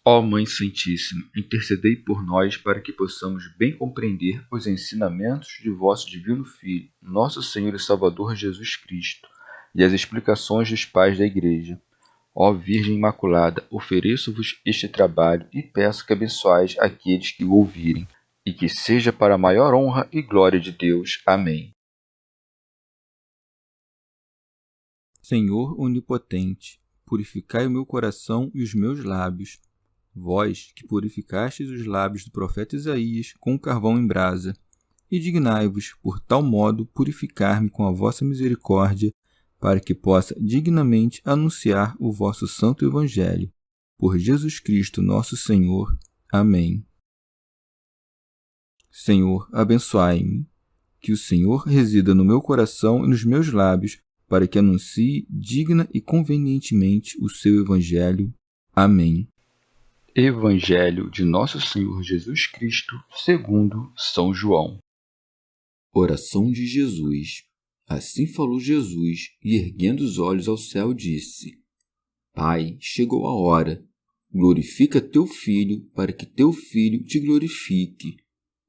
Ó Mãe Santíssima, intercedei por nós para que possamos bem compreender os ensinamentos de vosso Divino Filho, nosso Senhor e Salvador Jesus Cristo, e as explicações dos pais da Igreja. Ó Virgem Imaculada, ofereço-vos este trabalho e peço que abençoais aqueles que o ouvirem, e que seja para a maior honra e glória de Deus. Amém. Senhor onipotente, purificai o meu coração e os meus lábios. Vós, que purificastes os lábios do profeta Isaías com carvão em brasa, e dignai-vos, por tal modo, purificar-me com a vossa misericórdia, para que possa dignamente anunciar o vosso santo Evangelho. Por Jesus Cristo nosso Senhor. Amém. Senhor, abençoai-me. Que o Senhor resida no meu coração e nos meus lábios, para que anuncie digna e convenientemente o seu Evangelho. Amém. Evangelho de Nosso Senhor Jesus Cristo, segundo São João. Oração de Jesus. Assim falou Jesus, e erguendo os olhos ao céu, disse: Pai, chegou a hora. Glorifica teu Filho, para que teu Filho te glorifique,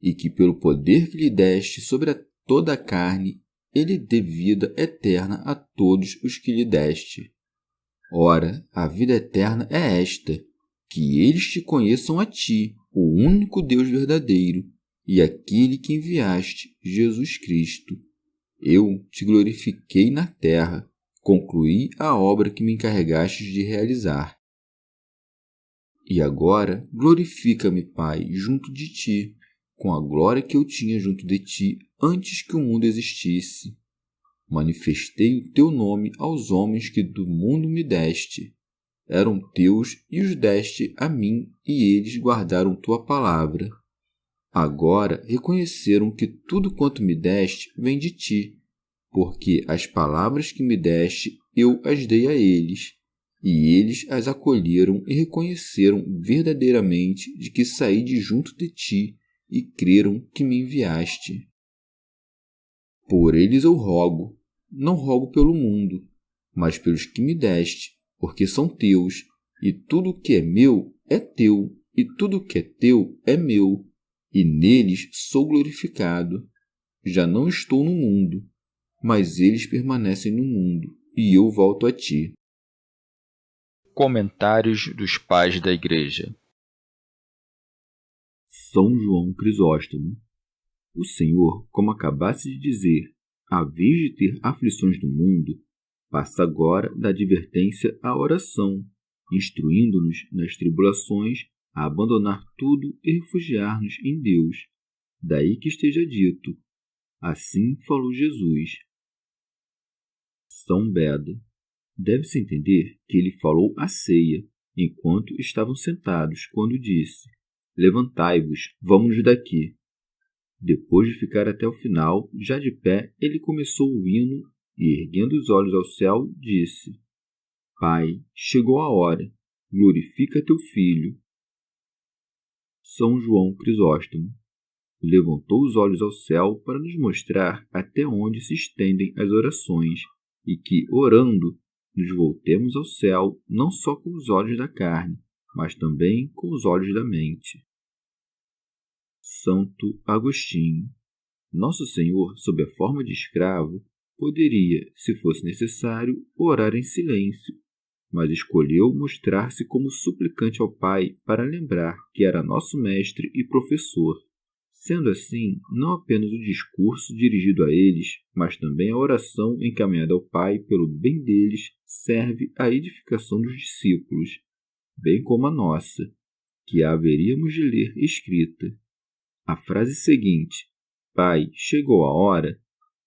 e que pelo poder que lhe deste sobre toda a carne, ele dê vida eterna a todos os que lhe deste. Ora, a vida eterna é esta: que eles te conheçam a ti, o único Deus verdadeiro, e aquele que enviaste, Jesus Cristo. Eu te glorifiquei na terra, concluí a obra que me encarregastes de realizar. E agora glorifica-me, Pai, junto de ti, com a glória que eu tinha junto de ti antes que o mundo existisse. Manifestei o teu nome aos homens que do mundo me deste. Eram teus e os deste a mim, e eles guardaram tua palavra. Agora reconheceram que tudo quanto me deste vem de ti, porque as palavras que me deste eu as dei a eles, e eles as acolheram e reconheceram verdadeiramente de que saí de junto de ti, e creram que me enviaste. Por eles eu rogo, não rogo pelo mundo, mas pelos que me deste, porque são teus, e tudo o que é meu é teu, e tudo o que é teu é meu, e neles sou glorificado. Já não estou no mundo, mas eles permanecem no mundo, e eu volto a ti. Comentários dos Pais da Igreja. São João Crisóstomo. O Senhor, como acabaste de dizer, a vez de ter aflições do mundo, passa agora da advertência à oração, instruindo-nos nas tribulações a abandonar tudo e refugiar-nos em Deus. Daí que esteja dito: assim falou Jesus. São Beda. Deve-se entender que ele falou à ceia, enquanto estavam sentados, quando disse: levantai-vos, vamos daqui. Depois de ficar até o final, já de pé, ele começou o hino e, erguendo os olhos ao céu, disse: Pai, chegou a hora, glorifica teu Filho. São João Crisóstomo levantou os olhos ao céu para nos mostrar até onde se estendem as orações, e que, orando, nos voltemos ao céu não só com os olhos da carne, mas também com os olhos da mente. Santo Agostinho. Nosso Senhor, sob a forma de escravo, poderia, se fosse necessário, orar em silêncio, mas escolheu mostrar-se como suplicante ao Pai para lembrar que era nosso mestre e professor. Sendo assim, não apenas o discurso dirigido a eles, mas também a oração encaminhada ao Pai pelo bem deles serve à edificação dos discípulos, bem como a nossa, que a haveríamos de ler escrita. A frase seguinte, Pai, chegou a hora,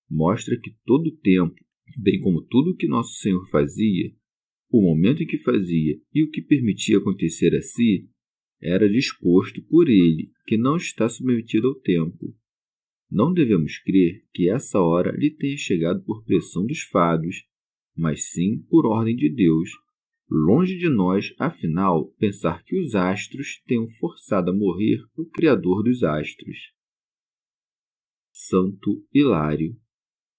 mostra que todo o tempo, bem como tudo o que nosso Senhor fazia, o momento em que fazia e o que permitia acontecer a si, era disposto por ele, que não está submetido ao tempo. Não devemos crer que essa hora lhe tenha chegado por pressão dos fados, mas sim por ordem de Deus. Longe de nós, afinal, pensar que os astros tenham forçado a morrer o Criador dos astros. Santo Hilário.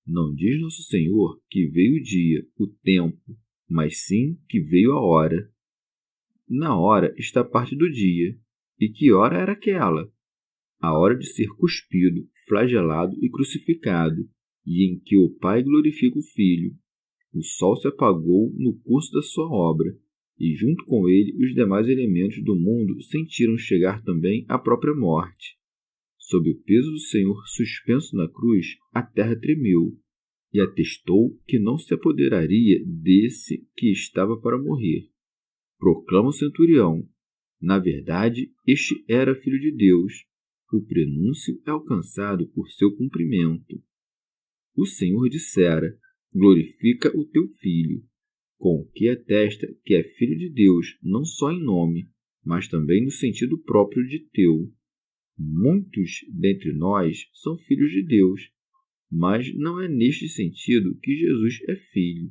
Não diz Nosso Senhor que veio o dia, o tempo, mas sim que veio a hora. na hora está parte do dia. E que hora era aquela? A hora de ser cuspido, flagelado e crucificado, e em que o Pai glorifica o Filho. O sol se apagou no curso da sua obra, e junto com ele os demais elementos do mundo sentiram chegar também a própria morte. Sob o peso do Senhor suspenso na cruz, a terra tremeu, e atestou que não se apoderaria desse que estava para morrer. Proclama o centurião: na verdade, este era filho de Deus. O prenúncio é alcançado por seu cumprimento. O Senhor dissera: glorifica o teu filho, com o que atesta que é filho de Deus, não só em nome, mas também no sentido próprio de teu. Muitos dentre nós são filhos de Deus, mas não é neste sentido que Jesus é filho.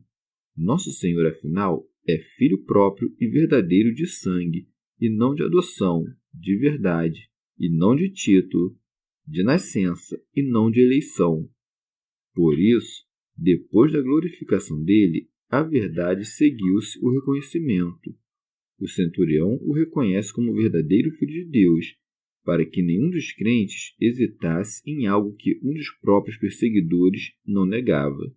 Nosso Senhor, afinal, é filho próprio e verdadeiro de sangue, e não de adoção, de verdade, e não de título, de nascença, e não de eleição. Por isso, depois da glorificação dele, a verdade seguiu-se o reconhecimento. O centurião o reconhece como verdadeiro filho de Deus, para que nenhum dos crentes hesitasse em algo que um dos próprios perseguidores não negava.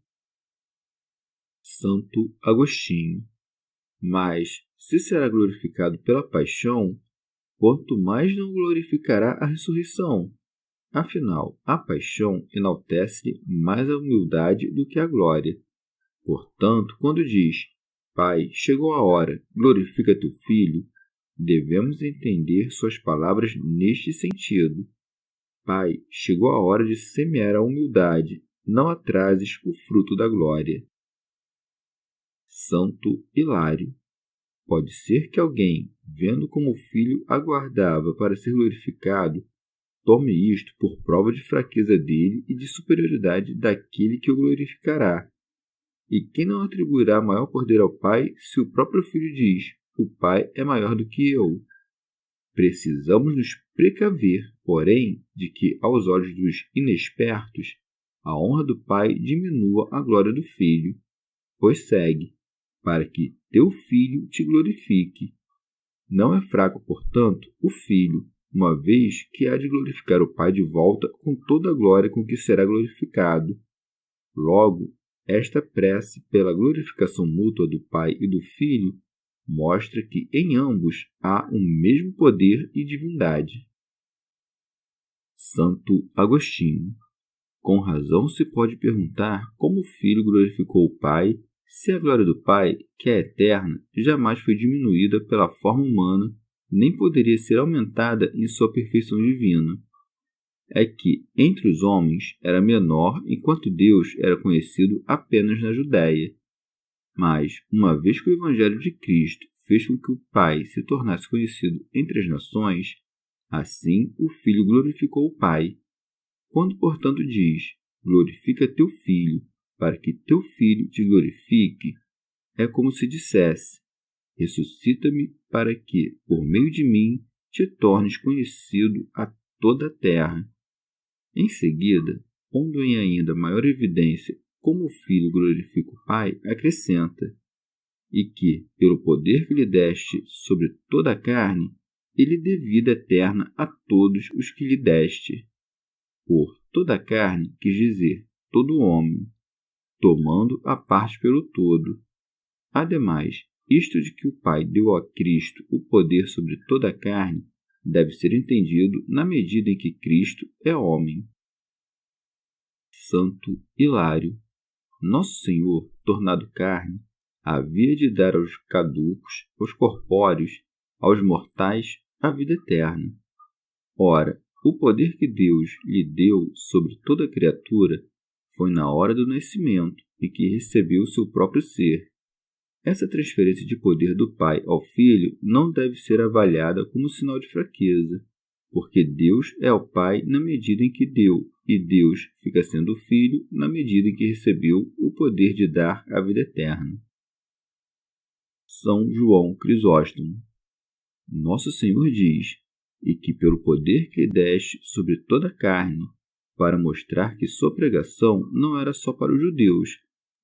Santo Agostinho. Mas, se será glorificado pela paixão, quanto mais não glorificará a ressurreição? Afinal, a paixão enaltece mais a humildade do que a glória. Portanto, quando diz: Pai, chegou a hora, glorifica teu filho, devemos entender suas palavras neste sentido. Pai, chegou a hora de semear a humildade, não atrases o fruto da glória. Santo Hilário. Pode ser que alguém, vendo como o filho aguardava para ser glorificado, tome isto por prova de fraqueza dele e de superioridade daquele que o glorificará. E quem não atribuirá maior poder ao Pai se o próprio Filho diz: o Pai é maior do que eu? Precisamos nos precaver, porém, de que, aos olhos dos inexpertos, a honra do Pai diminua a glória do Filho, pois segue, para que teu Filho te glorifique. Não é fraco, portanto, o Filho, uma vez que há de glorificar o Pai de volta com toda a glória com que será glorificado. Logo, esta prece pela glorificação mútua do Pai e do Filho mostra que em ambos há o mesmo poder e divindade. Santo Agostinho. Com razão se pode perguntar como o Filho glorificou o Pai, se a glória do Pai, que é eterna, jamais foi diminuída pela forma humana, nem poderia ser aumentada em sua perfeição divina. É que, entre os homens, era menor, enquanto Deus era conhecido apenas na Judéia. Mas, uma vez que o Evangelho de Cristo fez com que o Pai se tornasse conhecido entre as nações, assim o Filho glorificou o Pai. Quando, portanto, diz: glorifica teu Filho, para que teu Filho te glorifique, é como se dissesse: ressuscita-me para que, por meio de mim, te tornes conhecido a toda a terra. Em seguida, pondo em ainda maior evidência como o Filho glorifica o Pai, acrescenta: e que, pelo poder que lhe deste sobre toda a carne, ele dê vida eterna a todos os que lhe deste. Por toda a carne quis dizer todo homem, tomando a parte pelo todo. Ademais, isto de que o Pai deu a Cristo o poder sobre toda a carne deve ser entendido na medida em que Cristo é homem. Santo Hilário. Nosso Senhor, tornado carne, havia de dar aos caducos, aos corpóreos, aos mortais, a vida eterna. Ora, o poder que Deus lhe deu sobre toda a criatura foi na hora do nascimento e que recebeu o seu próprio ser. Essa transferência de poder do Pai ao Filho não deve ser avaliada como sinal de fraqueza, porque Deus é o Pai na medida em que deu, e Deus fica sendo o Filho na medida em que recebeu o poder de dar a vida eterna. São João Crisóstomo. Nosso Senhor diz: e que pelo poder que lhe deste sobre toda a carne, para mostrar que sua pregação não era só para os judeus,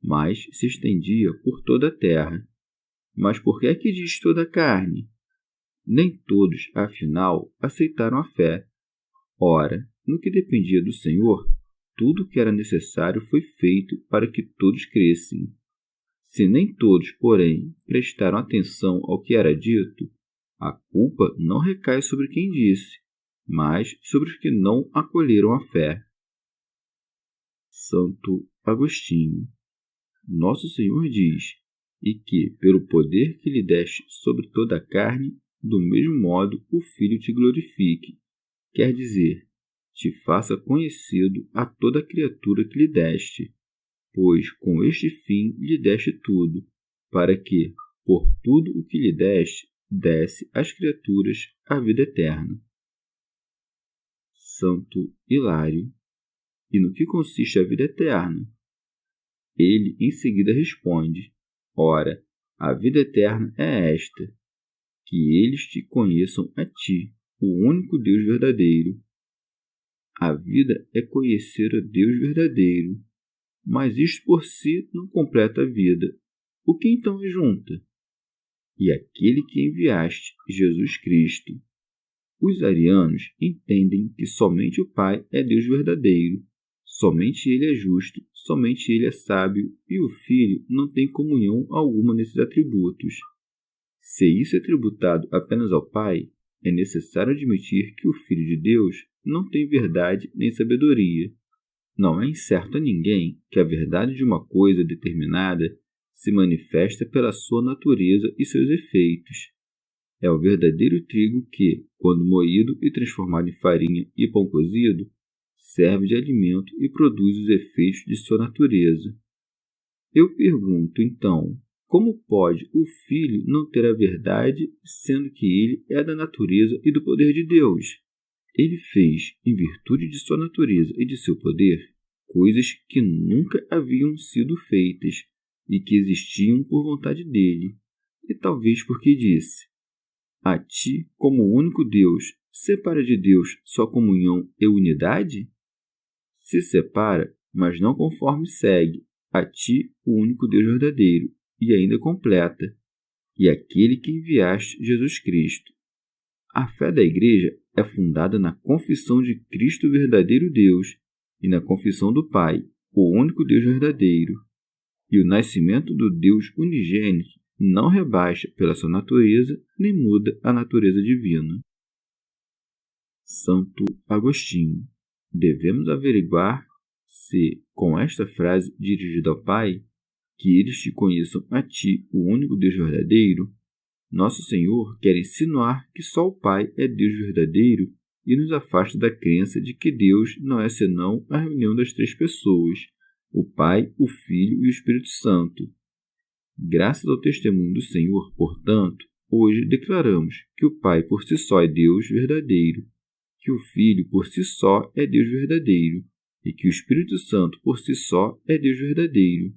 mas se estendia por toda a terra. Mas por que é que diz toda a carne? Nem todos, afinal, aceitaram a fé. Ora, no que dependia do Senhor, tudo o que era necessário foi feito para que todos crescem. Se nem todos, porém, prestaram atenção ao que era dito, a culpa não recai sobre quem disse, mas sobre os que não acolheram a fé. Santo Agostinho. Nosso Senhor diz: e que, pelo poder que lhe deste sobre toda a carne, do mesmo modo o Filho te glorifique, quer dizer, te faça conhecido a toda criatura que lhe deste, pois com este fim lhe deste tudo, para que, por tudo o que lhe deste, desse às criaturas a vida eterna. Santo Hilário. E no que consiste a vida eterna? Ele em seguida responde: ora, a vida eterna é esta, que eles te conheçam a ti, o único Deus verdadeiro. A vida é conhecer a Deus verdadeiro, mas isto por si não completa a vida. O que então é junta? E aquele que enviaste, Jesus Cristo. Os arianos entendem que somente o Pai é Deus verdadeiro, somente Ele é justo, somente Ele é sábio e o Filho não tem comunhão alguma nesses atributos. Se isso é tributado apenas ao Pai, é necessário admitir que o Filho de Deus não tem verdade nem sabedoria. Não é incerto a ninguém que a verdade de uma coisa determinada se manifesta pela sua natureza e seus efeitos. É o verdadeiro trigo que, quando moído e transformado em farinha e pão cozido, serve de alimento e produz os efeitos de sua natureza. Eu pergunto, então, como pode o Filho não ter a verdade, sendo que ele é da natureza e do poder de Deus? Ele fez, em virtude de sua natureza e de seu poder, coisas que nunca haviam sido feitas e que existiam por vontade dele, e talvez porque disse: a ti, como o único Deus, separa de Deus sua comunhão e unidade? Se separa, mas não conforme segue, a ti, o único Deus verdadeiro, e ainda completa, e aquele que enviaste, Jesus Cristo. A fé da Igreja é fundada na confissão de Cristo verdadeiro Deus e na confissão do Pai, o único Deus verdadeiro. E o nascimento do Deus unigênito não rebaixa pela sua natureza nem muda a natureza divina. Santo Agostinho. Devemos averiguar se, com esta frase dirigida ao Pai, que eles te conheçam a ti, o único Deus verdadeiro, nosso Senhor quer insinuar que só o Pai é Deus verdadeiro e nos afasta da crença de que Deus não é senão a reunião das três pessoas, o Pai, o Filho e o Espírito Santo. Graças ao testemunho do Senhor, portanto, hoje declaramos que o Pai por si só é Deus verdadeiro, que o Filho por si só é Deus verdadeiro e que o Espírito Santo por si só é Deus verdadeiro,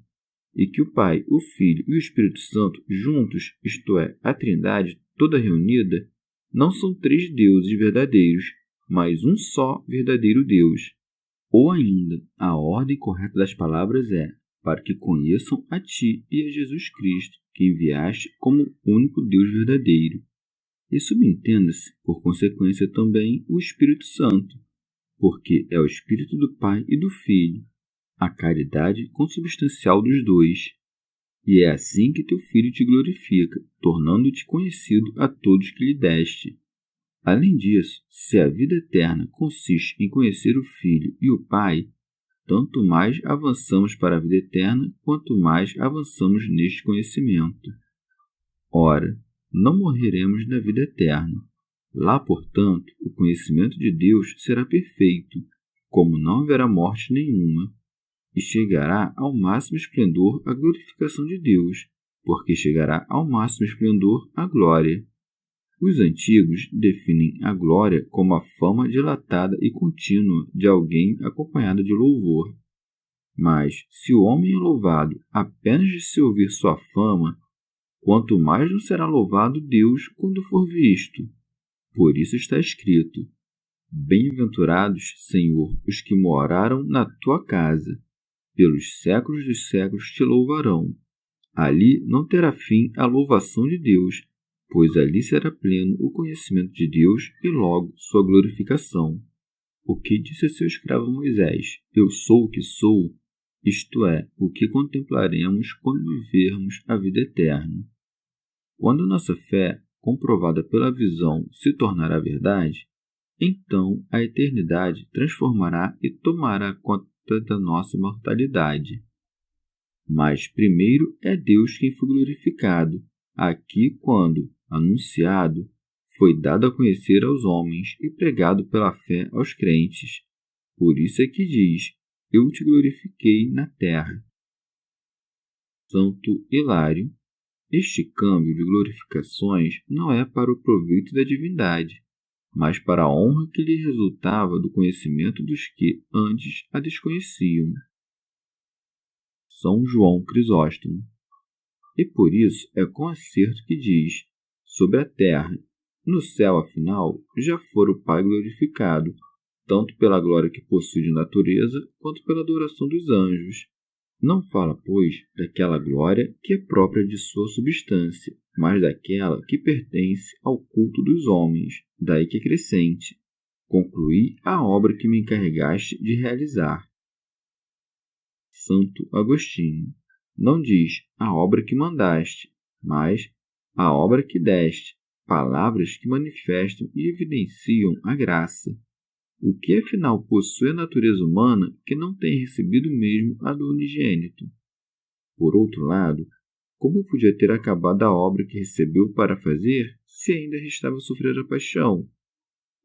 e que o Pai, o Filho e o Espírito Santo juntos, isto é, a Trindade toda reunida, não são três deuses verdadeiros, mas um só verdadeiro Deus. Ou ainda, a ordem correta das palavras é: para que conheçam a ti e a Jesus Cristo, que enviaste como único Deus verdadeiro. E subentenda-se, por consequência também, o Espírito Santo, porque é o Espírito do Pai e do Filho, a caridade consubstancial dos dois. E é assim que teu Filho te glorifica, tornando-te conhecido a todos que lhe deste. Além disso, se a vida eterna consiste em conhecer o Filho e o Pai, tanto mais avançamos para a vida eterna, quanto mais avançamos neste conhecimento. Ora, não morreremos na vida eterna. Lá, portanto, o conhecimento de Deus será perfeito, como não haverá morte nenhuma, e chegará ao máximo esplendor a glorificação de Deus, porque chegará ao máximo esplendor a glória. Os antigos definem a glória como a fama dilatada e contínua de alguém acompanhada de louvor. Mas, se o homem é louvado apenas de se ouvir sua fama, quanto mais não será louvado Deus quando for visto. Por isso está escrito: bem-aventurados, Senhor, os que moraram na tua casa. Pelos séculos dos séculos te louvarão. Ali não terá fim a louvação de Deus, pois ali será pleno o conhecimento de Deus e logo sua glorificação. O que disse a seu escravo Moisés: Eu sou o que sou, isto é, o que contemplaremos quando vivermos a vida eterna. Quando nossa fé, comprovada pela visão, se tornará verdade, então a eternidade transformará e tomará conta da nossa mortalidade. Mas primeiro é Deus quem foi glorificado, aqui quando, anunciado, foi dado a conhecer aos homens e pregado pela fé aos crentes. Por isso é que diz: Eu te glorifiquei na terra. Santo Hilário. Este câmbio de glorificações não é para o proveito da divindade, mas para a honra que lhe resultava do conhecimento dos que antes a desconheciam. São João Crisóstomo. E por isso é com acerto que diz: sobre a terra, no céu, afinal, já fora o Pai glorificado, tanto pela glória que possui de natureza, quanto pela adoração dos anjos. Não fala, pois, daquela glória que é própria de sua substância, mas daquela que pertence ao culto dos homens, daí que é crescente. Concluí a obra que me encarregaste de realizar. Santo Agostinho. Não diz a obra que mandaste, mas a obra que deste, palavras que manifestam e evidenciam a graça. O que afinal possui a natureza humana que não tem recebido mesmo a do unigênito? Por outro lado, como podia ter acabado a obra que recebeu para fazer se ainda restava sofrer a paixão?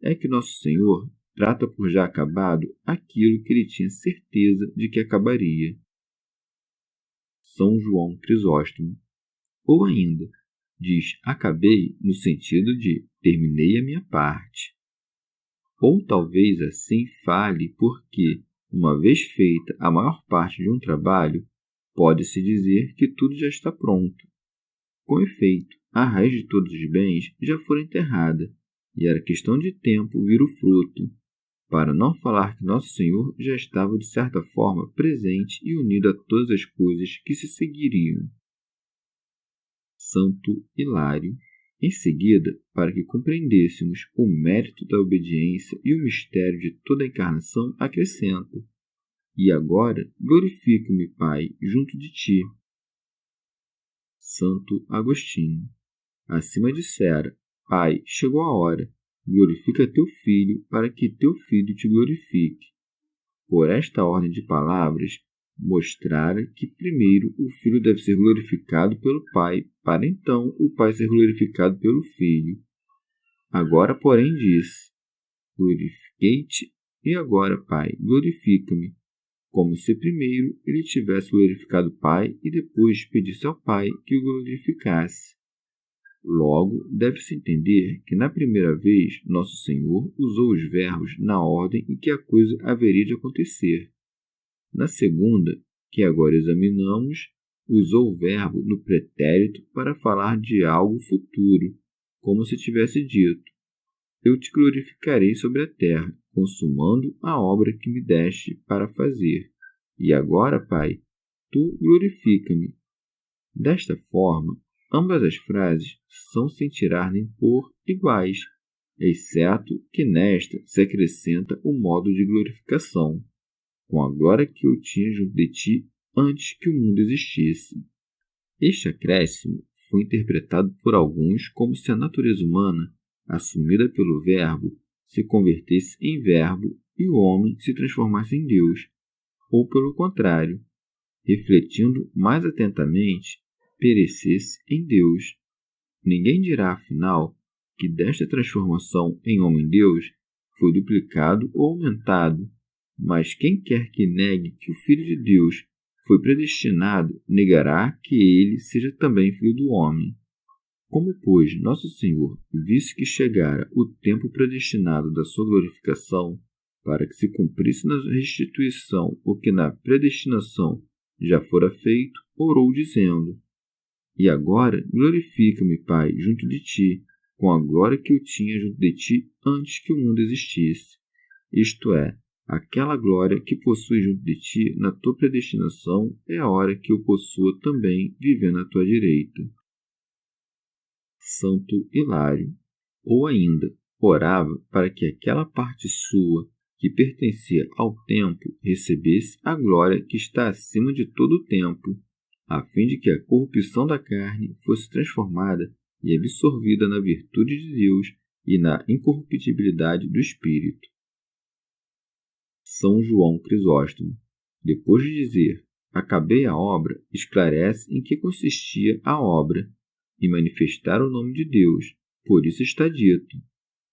É que nosso Senhor trata por já acabado aquilo que ele tinha certeza de que acabaria. São João Crisóstomo. Ou ainda, diz acabei no sentido de terminei a minha parte. Ou talvez assim fale porque, uma vez feita a maior parte de um trabalho, pode-se dizer que tudo já está pronto. Com efeito, a raiz de todos os bens já fora enterrada, e era questão de tempo vir o fruto, para não falar que Nosso Senhor já estava de certa forma presente e unido a todas as coisas que se seguiriam. Santo Hilário. Em seguida, para que compreendêssemos o mérito da obediência e o mistério de toda a encarnação, acrescenta: E agora glorifica-me, Pai, junto de ti. Santo Agostinho. Acima dissera: Pai, chegou a hora, glorifica teu filho, para que teu filho te glorifique. Por esta ordem de palavras, mostrara que primeiro o Filho deve ser glorificado pelo Pai, para então o Pai ser glorificado pelo Filho. Agora, porém, diz: Glorifiquei-te, e agora, Pai, glorifica-me, como se primeiro ele tivesse glorificado o Pai e depois pedisse ao Pai que o glorificasse. Logo, deve-se entender que na primeira vez Nosso Senhor usou os verbos na ordem em que a coisa haveria de acontecer. Na segunda, que agora examinamos, usou o verbo no pretérito para falar de algo futuro, como se tivesse dito: Eu te glorificarei sobre a terra, consumando a obra que me deste para fazer. E agora, Pai, tu glorifica-me. Desta forma, ambas as frases são, sem tirar nem pôr, iguais, exceto que nesta se acrescenta o modo de glorificação, com a glória que eu tinha junto de ti antes que o mundo existisse. Este acréscimo foi interpretado por alguns como se a natureza humana, assumida pelo Verbo, se convertesse em Verbo e o homem se transformasse em Deus, ou pelo contrário, refletindo mais atentamente, perecesse em Deus. Ninguém dirá, afinal, que desta transformação em homem-Deus foi duplicado ou aumentado, mas quem quer que negue que o Filho de Deus foi predestinado, negará que ele seja também filho do homem. Como, pois, Nosso Senhor visse que chegara o tempo predestinado da sua glorificação, para que se cumprisse na restituição o que na predestinação já fora feito, orou dizendo: E agora glorifica-me, Pai, junto de ti, com a glória que eu tinha junto de ti antes que o mundo existisse. Isto é, aquela glória que possui junto de ti na tua predestinação é a hora que eu possua também viver na tua direita. Santo Hilário. Ou ainda, orava para que aquela parte sua que pertencia ao tempo recebesse a glória que está acima de todo o tempo, a fim de que a corrupção da carne fosse transformada e absorvida na virtude de Deus e na incorruptibilidade do Espírito. São João Crisóstomo, depois de dizer acabei a obra, esclarece em que consistia a obra e manifestar o nome de Deus. Por isso está dito: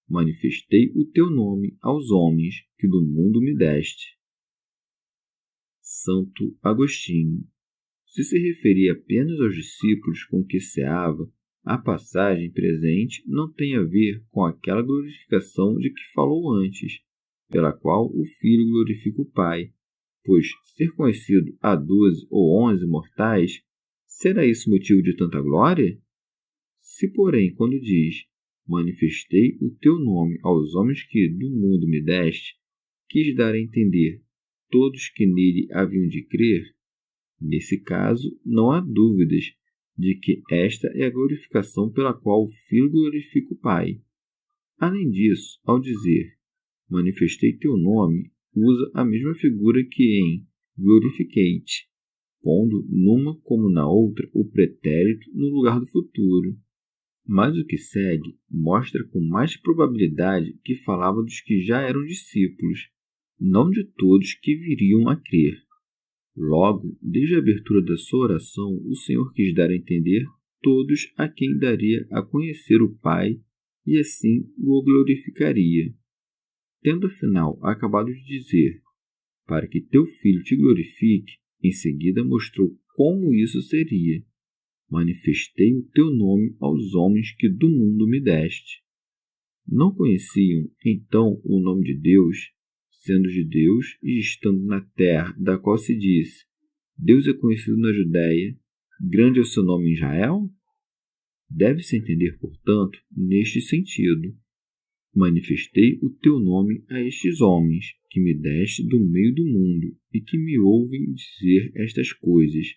manifestei o teu nome aos homens que do mundo me deste. Santo Agostinho. Se referia apenas aos discípulos com que ceava, a passagem presente não tem a ver com aquela glorificação de que falou antes, pela qual o Filho glorifica o Pai, pois ser conhecido a 12 ou 11 mortais, será isso motivo de tanta glória? Se, porém, quando diz manifestei o teu nome aos homens que do mundo me deste, quis dar a entender todos que nele haviam de crer, nesse caso não há dúvidas de que esta é a glorificação pela qual o Filho glorifica o Pai. Além disso, ao dizer manifestei teu nome, usa a mesma figura que em glorifiquei-te, pondo numa como na outra o pretérito no lugar do futuro. Mas o que segue mostra com mais probabilidade que falava dos que já eram discípulos, não de todos que viriam a crer. Logo, desde a abertura da sua oração, o Senhor quis dar a entender todos a quem daria a conhecer o Pai e assim o glorificaria. Tendo afinal acabado de dizer, para que teu Filho te glorifique, em seguida mostrou como isso seria. Manifestei o teu nome aos homens que do mundo me deste. Não conheciam, então, o nome de Deus, sendo de Deus e estando na terra, da qual se disse, Deus é conhecido na Judéia, grande é o seu nome em Israel? Deve-se entender, portanto, neste sentido. Manifestei o teu nome a estes homens, que me deste do meio do mundo, e que me ouvem dizer estas coisas,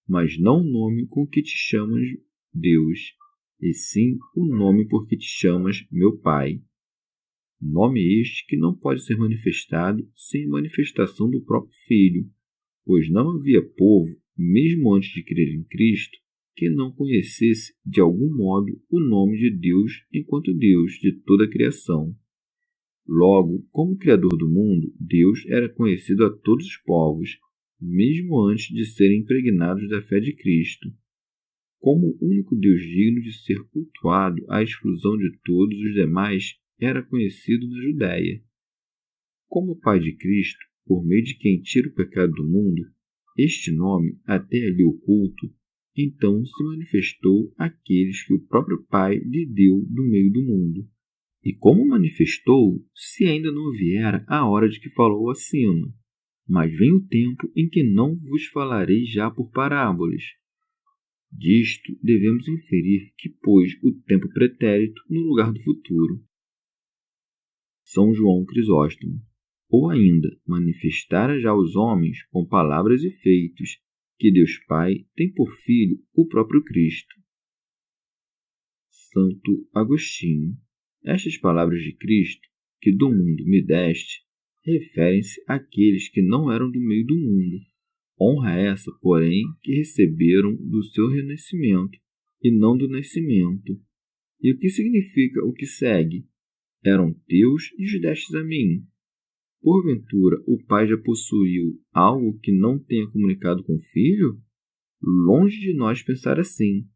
mas não o nome com que te chamas Deus, e sim o nome por que te chamas meu Pai. Nome este que não pode ser manifestado sem manifestação do próprio Filho, pois não havia povo, mesmo antes de crer em Cristo, que não conhecesse de algum modo o nome de Deus enquanto Deus de toda a criação. Logo, como Criador do mundo, Deus era conhecido a todos os povos, mesmo antes de serem impregnados da fé de Cristo, como o único Deus digno de ser cultuado à exclusão de todos os demais, era conhecido na Judéia. Como Pai de Cristo, por meio de quem tira o pecado do mundo, este nome, até ali oculto, então se manifestou àqueles que o próprio Pai lhe deu do meio do mundo. E como manifestou, se ainda não viera a hora de que falou acima? Mas vem o tempo em que não vos falarei já por parábolas. Disto devemos inferir que pôs o tempo pretérito no lugar do futuro. São João Crisóstomo. Ou ainda, manifestara já aos homens com palavras e feitos, que Deus Pai tem por Filho o próprio Cristo. Santo Agostinho. Estas palavras de Cristo, que do mundo me deste, referem-se àqueles que não eram do meio do mundo. Honra essa, porém, que receberam do seu renascimento, e não do nascimento. E o que significa o que segue? Eram teus e os destes a mim. Porventura, o Pai já possuiu algo que não tenha comunicado com o Filho? Longe de nós pensar assim.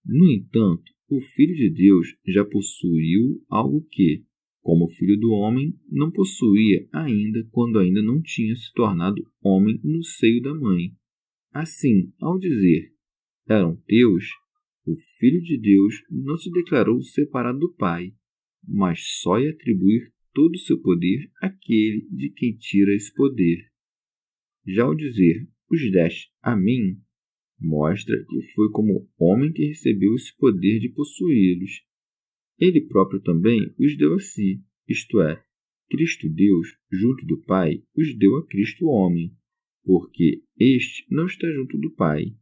No entanto, o Filho de Deus já possuiu algo que, como Filho do homem, não possuía ainda quando ainda não tinha se tornado homem no seio da mãe. Assim, ao dizer, eram teus, o Filho de Deus não se declarou separado do Pai, mas só lhe atribuir todo o seu poder àquele de quem tira esse poder. Já ao dizer, os deste a mim, mostra que foi como homem que recebeu esse poder de possuí-los. Ele próprio também os deu a si, isto é, Cristo Deus, junto do Pai, os deu a Cristo homem, porque este não está junto do Pai.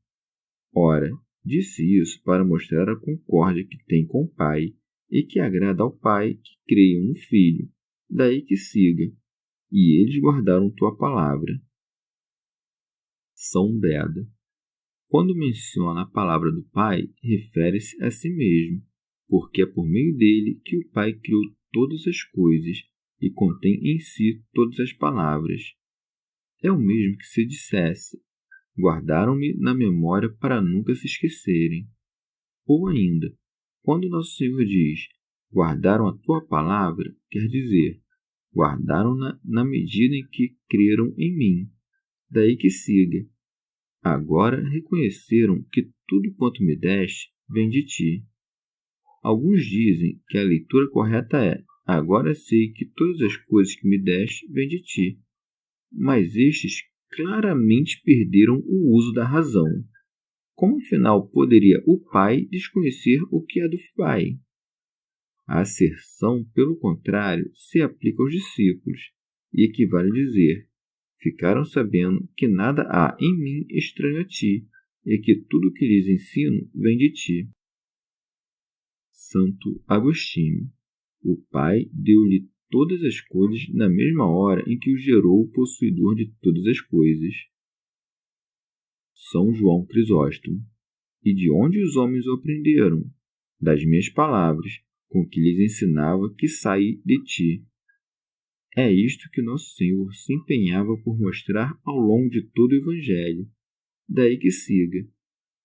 Ora, Disse isso para mostrar a concórdia que tem com o Pai e que agrada ao Pai que creiam no Filho. Daí que siga. E eles guardaram tua palavra. São Beda. Quando menciona a palavra do Pai, refere-se a si mesmo, porque é por meio dele que o Pai criou todas as coisas e contém em si todas as palavras. É o mesmo que se dissesse: guardaram-me na memória para nunca se esquecerem. Ou ainda, quando nosso Senhor diz: guardaram a tua palavra, quer dizer, guardaram-na na medida em que creram em mim. Daí que siga. Agora reconheceram que tudo quanto me deste vem de ti. Alguns dizem que a leitura correta é: agora sei que todas as coisas que me deste vêm de ti. Mas estes claramente perderam o uso da razão. Como afinal poderia o Pai desconhecer o que é do Pai? A asserção, pelo contrário, se aplica aos discípulos e equivale a dizer: ficaram sabendo que nada há em mim estranho a ti, e que tudo o que lhes ensino vem de ti. Santo Agostinho. O Pai deu-lhe todas as coisas na mesma hora em que o gerou o possuidor de todas as coisas. São João Crisóstomo. E de onde os homens o aprenderam? Das minhas palavras, com que lhes ensinava que saí de ti. É isto que nosso Senhor se empenhava por mostrar ao longo de todo o Evangelho. Daí que siga: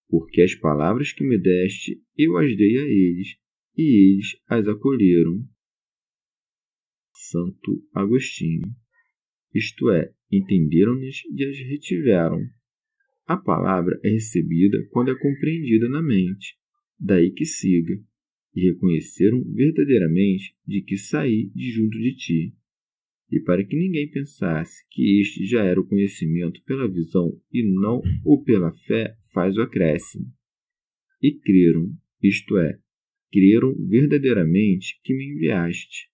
porque as palavras que me deste, eu as dei a eles, e eles as acolheram. Santo Agostinho. Isto é, entenderam-nas e as retiveram. A palavra é recebida quando é compreendida na mente. Daí que siga: e reconheceram verdadeiramente de que saí de junto de ti. E para que ninguém pensasse que este já era o conhecimento pela visão e não o pela fé, faz o acréscimo. E creram, isto é, creram verdadeiramente que me enviaste.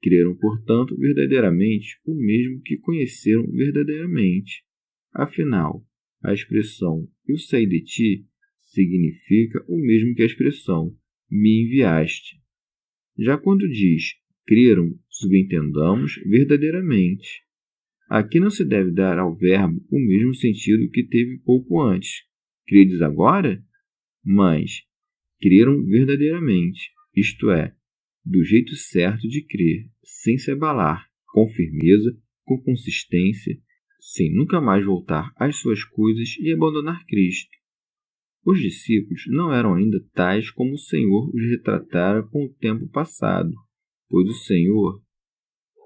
Creram, portanto, verdadeiramente o mesmo que conheceram verdadeiramente. Afinal, a expressão eu saí de ti significa o mesmo que a expressão me enviaste. Já quando diz creram, subentendamos verdadeiramente. Aqui não se deve dar ao verbo o mesmo sentido que teve pouco antes. Credes agora? Mas creram verdadeiramente, isto é, do jeito certo de crer, sem se abalar, com firmeza, com consistência, sem nunca mais voltar às suas coisas e abandonar Cristo. Os discípulos não eram ainda tais como o Senhor os retratara com o tempo passado, pois o Senhor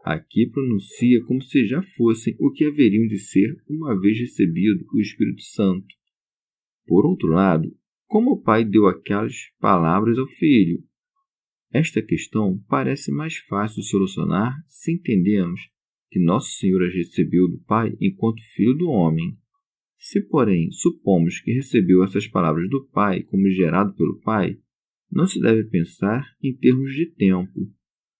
aqui pronuncia como se já fossem o que haveriam de ser uma vez recebido o Espírito Santo. Por outro lado, como o Pai deu aquelas palavras ao Filho? Esta questão parece mais fácil de solucionar se entendemos que Nosso Senhor as recebeu do Pai enquanto Filho do homem. Se, porém, supomos que recebeu essas palavras do Pai como gerado pelo Pai, não se deve pensar em termos de tempo,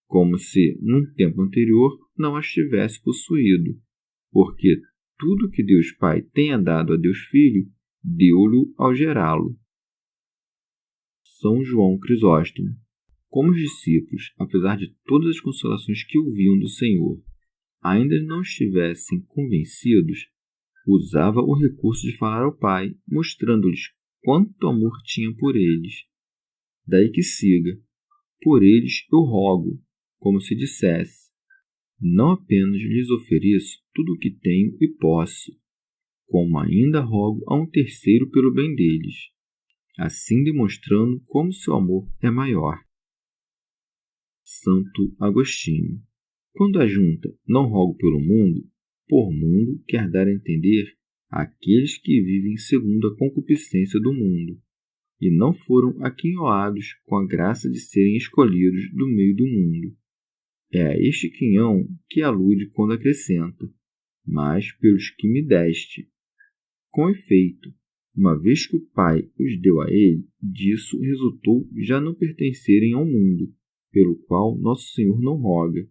como se, num tempo anterior, não as tivesse possuído, porque tudo que Deus Pai tenha dado a Deus Filho, deu-lhe ao gerá-lo. São João Crisóstomo. Como os discípulos, apesar de todas as consolações que ouviam do Senhor, ainda não estivessem convencidos, usava o recurso de falar ao Pai, mostrando-lhes quanto amor tinha por eles. Daí que siga: por eles eu rogo, como se dissesse: não apenas lhes ofereço tudo o que tenho e posso, como ainda rogo a um terceiro pelo bem deles, assim demonstrando como seu amor é maior. Santo Agostinho. Quando ajunta não rogo pelo mundo, por mundo quer dar a entender aqueles que vivem segundo a concupiscência do mundo, e não foram aquinhoados com a graça de serem escolhidos do meio do mundo. É a este quinhão que alude quando acrescenta: mas pelos que me deste. Com efeito, uma vez que o Pai os deu a ele, disso resultou já não pertencerem ao mundo, pelo qual nosso Senhor não roga.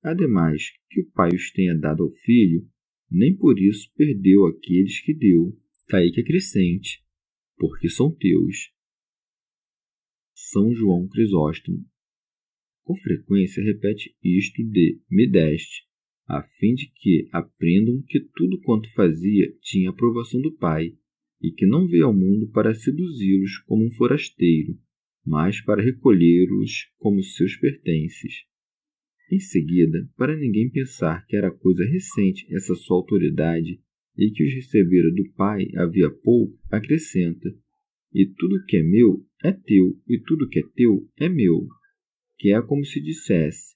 Ademais, que o Pai os tenha dado ao Filho, nem por isso perdeu aqueles que deu. Daí que acrescente: porque são teus. São João Crisóstomo. Com frequência repete isto de me deste, a fim de que aprendam que tudo quanto fazia tinha aprovação do Pai, e que não veio ao mundo para seduzi-los como um forasteiro, mas para recolhê-los como seus pertences. Em seguida, para ninguém pensar que era coisa recente essa sua autoridade e que os recebera do Pai havia pouco, acrescenta: e tudo que é meu é teu, e tudo que é teu é meu, que é como se dissesse: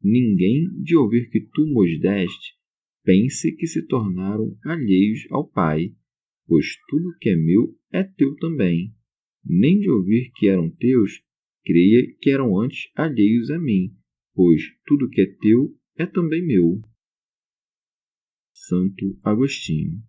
ninguém, de ouvir que tu mos deste, pense que se tornaram alheios ao Pai, pois tudo que é meu é teu também. Nem de ouvir que eram teus, creia que eram antes alheios a mim, pois tudo que é teu é também meu. Santo Agostinho.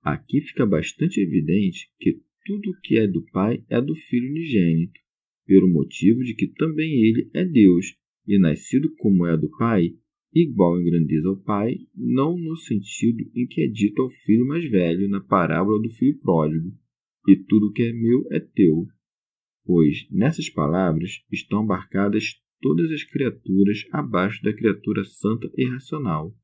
Aqui fica bastante evidente que tudo que é do Pai é do Filho unigênito, pelo motivo de que também ele é Deus, e nascido como é do Pai, igual em grandeza ao Pai, não no sentido em que é dito ao filho mais velho na parábola do filho pródigo, e tudo que é meu é teu, pois nessas palavras estão abarcadas todas as criaturas abaixo da criatura santa e racional.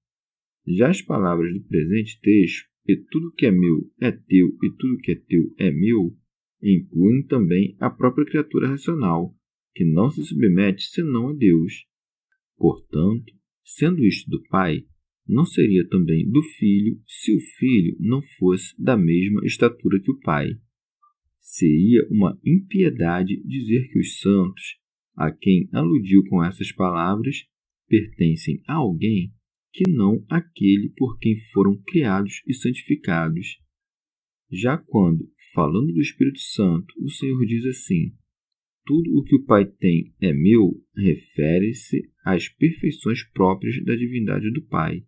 Já as palavras do presente texto, e tudo que é meu é teu, e tudo que é teu é meu, incluem também a própria criatura racional, que não se submete senão a Deus. Portanto, sendo isto do Pai, não seria também do Filho se o Filho não fosse da mesma estatura que o Pai. Seria uma impiedade dizer que os santos, a quem aludiu com essas palavras, pertencem a alguém que não aquele por quem foram criados e santificados. Já quando, falando do Espírito Santo, o Senhor diz assim: tudo o que o Pai tem é meu, refere-se às perfeições próprias da divindade do Pai.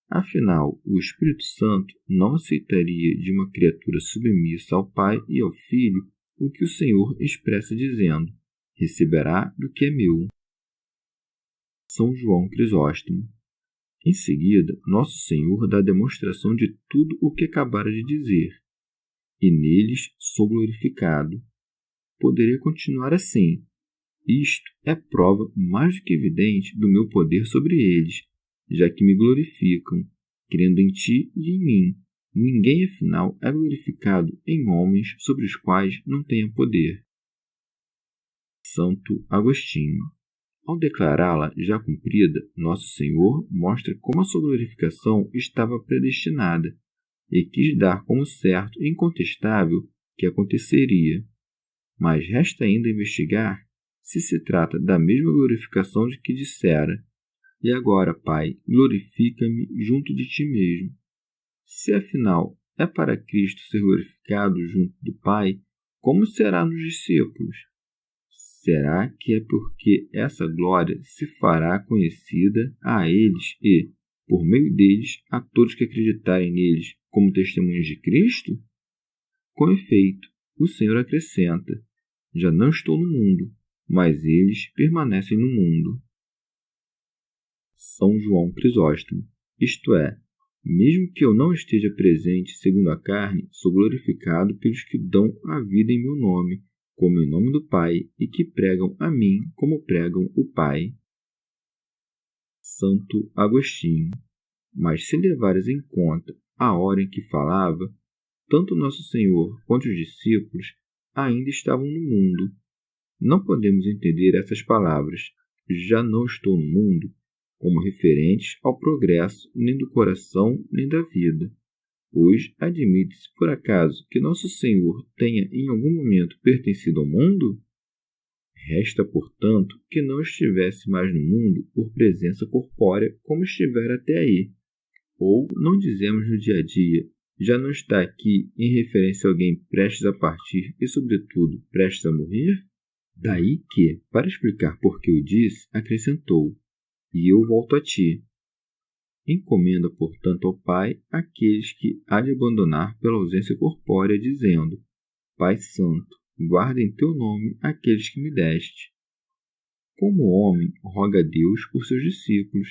Afinal, o Espírito Santo não aceitaria de uma criatura submissa ao Pai e ao Filho o que o Senhor expressa dizendo: receberá do que é meu. São João Crisóstomo. Em seguida, Nosso Senhor dá demonstração de tudo o que acabara de dizer. E neles sou glorificado. Poderia continuar assim. Isto é prova mais do que evidente do meu poder sobre eles, já que me glorificam, crendo em ti e em mim. Ninguém, afinal, é glorificado em homens sobre os quais não tenha poder. Santo Agostinho. Ao declará-la já cumprida, Nosso Senhor mostra como a sua glorificação estava predestinada e quis dar como certo e incontestável que aconteceria. Mas resta ainda investigar se se trata da mesma glorificação de que dissera: e agora, Pai, glorifica-me junto de ti mesmo. Se afinal é para Cristo ser glorificado junto do Pai, como será nos discípulos? Será que é porque essa glória se fará conhecida a eles e, por meio deles, a todos que acreditarem neles como testemunhas de Cristo? Com efeito, o Senhor acrescenta: já não estou no mundo, mas eles permanecem no mundo. São João Crisóstomo. Isto é, mesmo que eu não esteja presente segundo a carne, sou glorificado pelos que dão a vida em meu nome, como em nome do Pai, e que pregam a mim como pregam o Pai. Santo Agostinho. Mas se levares em conta a hora em que falava, tanto Nosso Senhor quanto os discípulos ainda estavam no mundo. Não podemos entender essas palavras, já não estou no mundo, como referentes ao progresso nem do coração nem da vida. Pois admite-se por acaso que Nosso Senhor tenha em algum momento pertencido ao mundo? Resta, portanto, que não estivesse mais no mundo por presença corpórea como estivera até aí. Ou não dizemos no dia a dia: já não está aqui em referência a alguém prestes a partir e, sobretudo, prestes a morrer? Daí que, para explicar por que o disse, acrescentou: e eu volto a ti. Encomenda, portanto, ao Pai aqueles que há de abandonar pela ausência corpórea, dizendo: Pai Santo, guarda em teu nome aqueles que me deste. Como homem, roga a Deus por seus discípulos,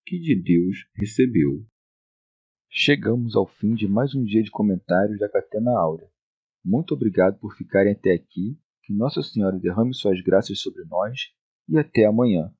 que de Deus recebeu. Chegamos ao fim de mais um dia de comentários da Catena Áurea. Muito obrigado por ficarem até aqui. Que Nossa Senhora derrame suas graças sobre nós e até amanhã.